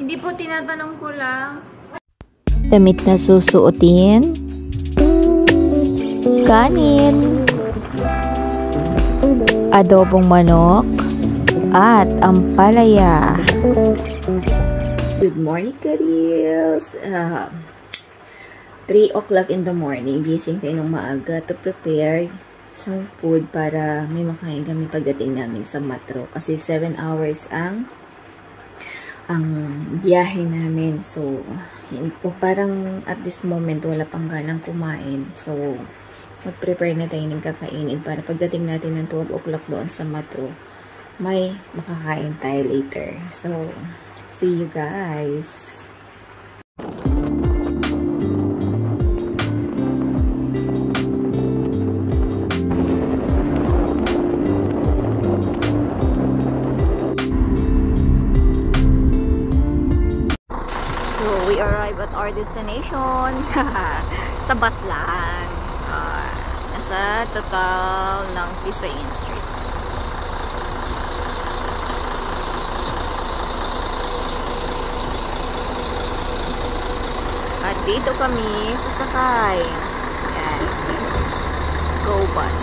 Hindi po, tinatanong ko lang. Damit na susuotin, kanin, adobong manok, at ampalaya. Good morning, Karils! 3 o'clock in the morning, gising tayo ng maaga to prepare some food para may makain kami pagdating namin sa Matro. Kasi 7 hours ang biyahe namin. So, parang at this moment wala pang ganang kumain. So, mag-prepare na tayo ng kakainin para pagdating natin ng 12 o'clock doon sa Matro, may makakain tayo later. So, see you guys! So, we arrive at our destination. Sa Baslan. Nasa total ng Pisayin Street. At dito kami sasakay. Yan. Go bus.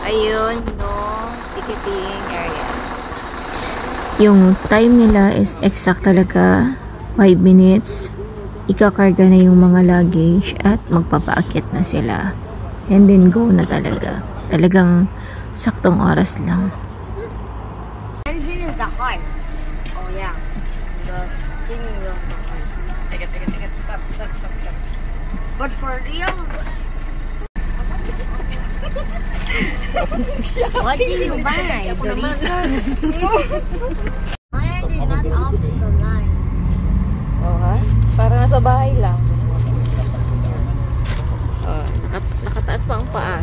Ayun yung ticketing area. Yung time nila is exact talaga 5 minutes. Ikakarga na yung mga luggage at magpapaakyat na sila. And then go na talaga. Talagang saktong oras lang. Engine is the heart. Oh yeah. The steering wheel is the heart. Take it. Stop. But for real, what do you buy? Doritos? Why are they not off the line? Oh ha? Para nasa bahay lang. Oh, nakataas pa ang paa.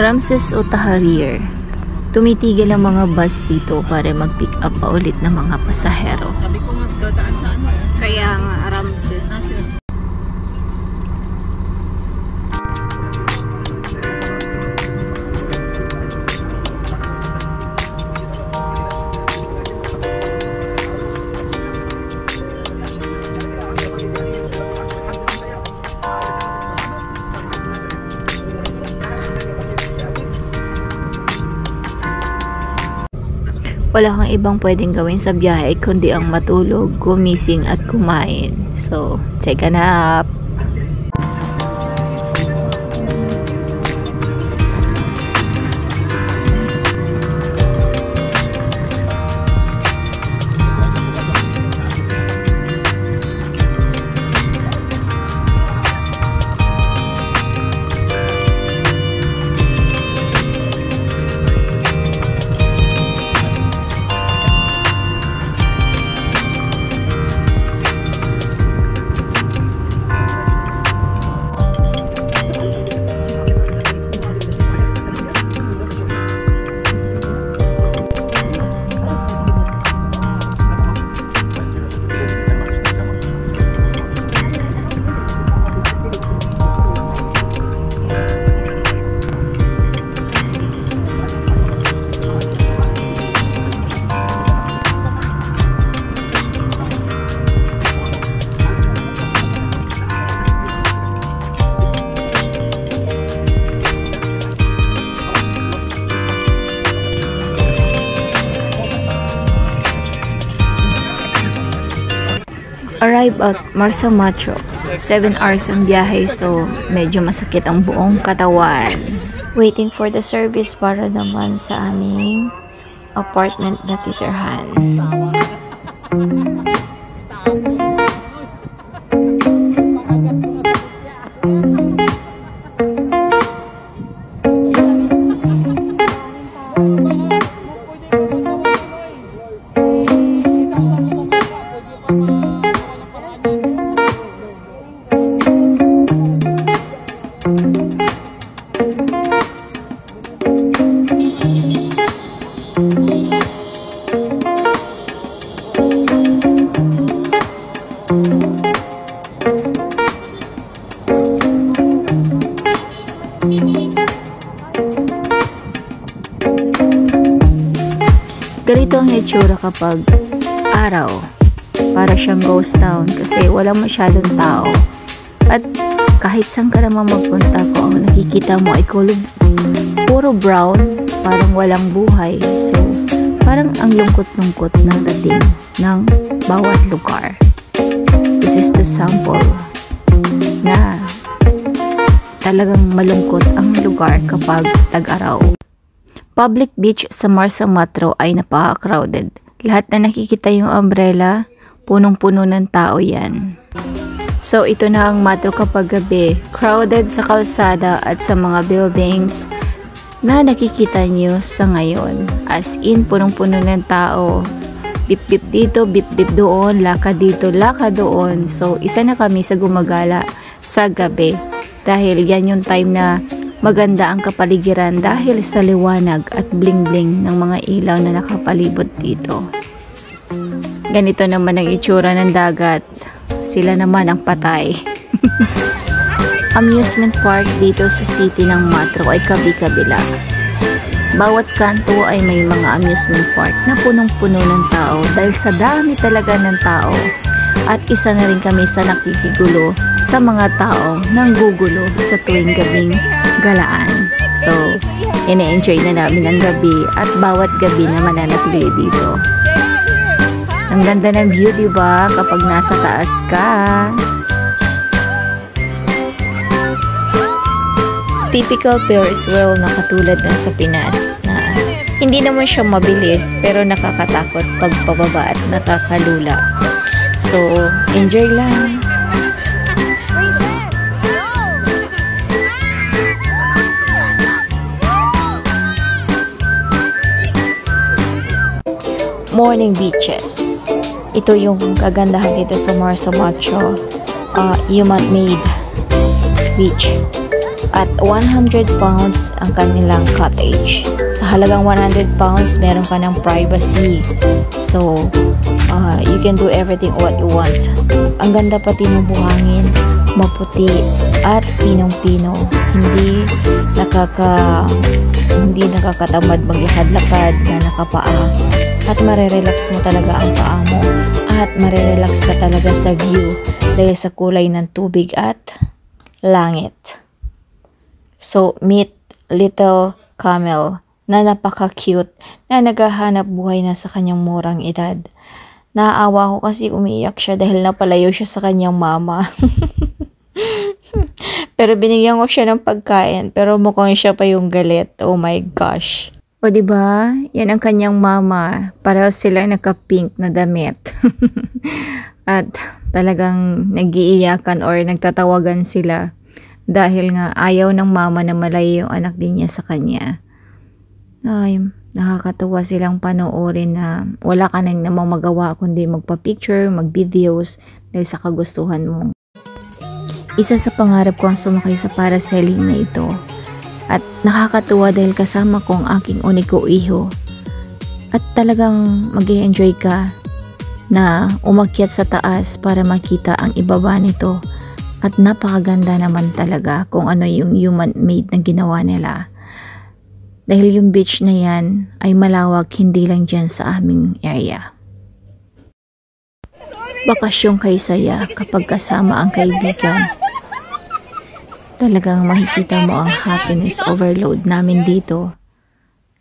Ramses o Tahrir. Tumitigil ang mga bus dito para mag-pick up pa ulit ng mga pasahero. Sabi ko nga, dadaan sa ano? Kaya nga, Ramses. Wala kang ibang pwedeng gawin sa biyahe kundi ang matulog, gumising at kumain. So, take a nap. Arrive at Marsa Matro. 7 hours ang biyahe, so medyo masakit ang buong katawan. Waiting for the service para naman sa aming apartment na titirhan. Ganito ang itsura kapag araw. Para siyang ghost town kasi walang masyadong tao. At kahit saan ka naman magpunta, kung ang nakikita mo ay puro brown, parang walang buhay. So, parang ang lungkot-lungkot ng dating ng bawat lugar. This is the sample na talagang malungkot ang lugar kapag tag-araw. Public beach sa Marsa Matro ay napaka-crowded. Lahat na nakikita yung umbrella, punong-puno ng tao yan. So ito na ang Matro kapag gabi. Crowded sa kalsada at sa mga buildings na nakikita nyo sa ngayon. As in, punong-puno ng tao. Bip-bip dito, bip-bip doon, laka dito, laka doon. So isa na kami sa gumagala sa gabi. Dahil yan yung time na maganda ang kapaligiran dahil sa liwanag at bling-bling ng mga ilaw na nakapalibot dito. Ganito naman ang itsura ng dagat. Sila naman ang patay. Amusement park dito sa city ng Matro ay kabi-kabila. Bawat kanto ay may mga amusement park na punong-puno ng tao dahil sa dami talaga ng tao. At isa na rin kami sa nakikigulo sa mga tao nang gugulo sa tuwing gabing galaan. So, ine-enjoy na namin ang gabi at bawat gabi na mananatili dito. Ang ganda ng view, diba? Kapag nasa taas ka. Typical Ferris wheel na katulad ng sa Pinas na hindi naman siya mabilis pero nakakatakot pag pababa at nakakalula. So, enjoy lang. Morning beaches. Ito yung kagandahan dito sa Marsa Matro. Human-made beach. At 100 pounds ang kanilang cottage. Sa halagang 100 pounds, meron ka ng privacy. So, you can do everything what you want. Ang ganda pati ng buhangin, maputi at pinong-pino. Hindi nakakatamad maglakad-lakad na nakapaa. At marerelax mo talaga ang paa mo. At marerelax ka talaga sa view dahil sa kulay ng tubig at langit. So, meet Little Camel na napaka-cute na naghahanap buhay na sa kanyang murang edad. Naawa ko kasi umiiyak siya dahil napalayo siya sa kanyang mama. Pero binigyan ko siya ng pagkain pero mukhang siya pa yung galit. Oh my gosh. O diba? Yan ang kanyang mama. Para sila naka-pink na damit. At talagang nag-iiyakan or nagtatawagan sila. Dahil nga ayaw ng mama na malayo yung anak din niya sa kanya. Ay, nakakatuwa silang panoorin na wala ka na namang magawa kundi magpa-picture, mag-videos dahil sa kagustuhan mo. Isa sa pangarap ko ang sumakay sa parasailing na ito. At nakakatuwa dahil kasama ko ang aking uniko iho. At talagang mag-e-enjoy ka na umakyat sa taas para makita ang ibaba nito. At napakaganda naman talaga kung ano yung human-made na ginawa nila. Dahil yung beach na yan ay malawak hindi lang dyan sa aming area. Bakasyon kay saya kapag kasama ang kaibigan. Talagang makikita mo ang happiness overload namin dito.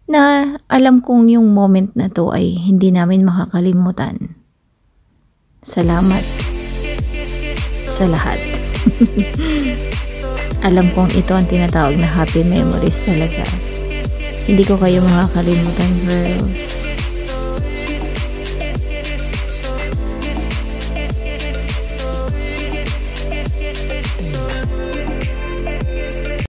Na alam kong yung moment na to ay hindi namin makakalimutan. Salamat sa lahat. Alam kong ito ang tinatawag na happy memories talaga. Hindi ko kayo makakalimutan, girls.